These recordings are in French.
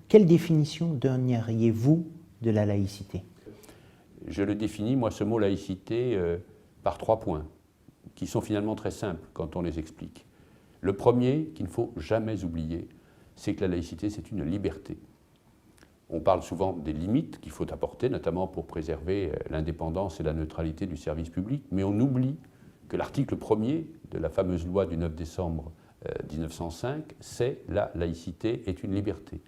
Quelle définition donneriez-vous de la laïcité? Je le définis, moi, ce mot laïcité, par 3 points, qui sont finalement très simples quand on les explique. Le premier, qu'il ne faut jamais oublier, c'est que la laïcité, c'est une liberté. On parle souvent des limites qu'il faut apporter, notamment pour préserver l'indépendance et la neutralité du service public, mais on oublie que l'article 1er de la fameuse loi du 9 décembre 1905, c'est la laïcité est une liberté.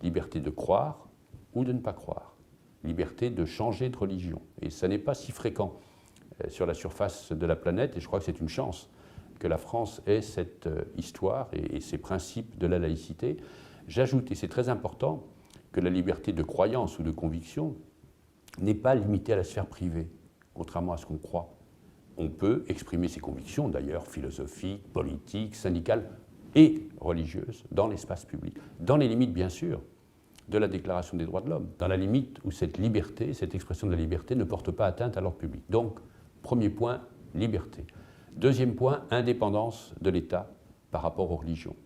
Liberté de croire ou de ne pas croire. Liberté de changer de religion. Et ça n'est pas si fréquent sur la surface de la planète, et je crois que c'est une chance que la France ait cette histoire et ces principes de la laïcité. J'ajoute, et c'est très important, que la liberté de croyance ou de conviction n'est pas limitée à la sphère privée, contrairement à ce qu'on croit. On peut exprimer ses convictions, d'ailleurs, philosophiques, politiques, syndicales et religieuses, dans l'espace public, dans les limites, bien sûr, de la Déclaration des droits de l'homme, dans la limite où cette liberté, cette expression de la liberté ne porte pas atteinte à l'ordre public. Donc, premier point, liberté. Deuxième point, indépendance de l'État par rapport aux religions.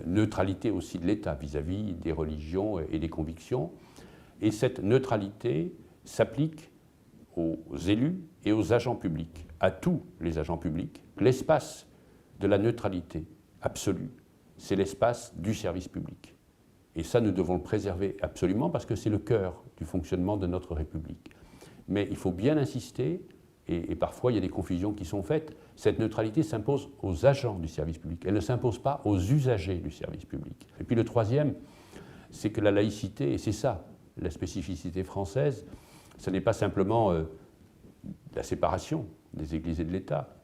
Neutralité aussi de l'État vis-à-vis des religions et des convictions. Et cette neutralité s'applique aux élus et aux agents publics, à tous les agents publics. L'espace de la neutralité absolue, c'est l'espace du service public. Et ça, nous devons le préserver absolument parce que c'est le cœur du fonctionnement de notre République. Mais il faut bien insister, et parfois il y a des confusions qui sont faites, cette neutralité s'impose aux agents du service public, elle ne s'impose pas aux usagers du service public. Et puis le troisième, c'est que la laïcité, et c'est ça la spécificité française, ce n'est pas simplement la séparation des églises et de l'État,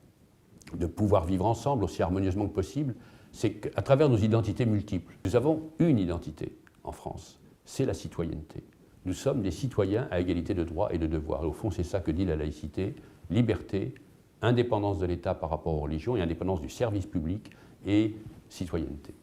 de pouvoir vivre ensemble aussi harmonieusement que possible, c'est qu'à travers nos identités multiples, nous avons une identité en France, c'est la citoyenneté. Nous sommes des citoyens à égalité de droits et de devoirs. Et au fond, c'est ça que dit la laïcité, liberté, indépendance de l'État par rapport aux religions et indépendance du service public et citoyenneté.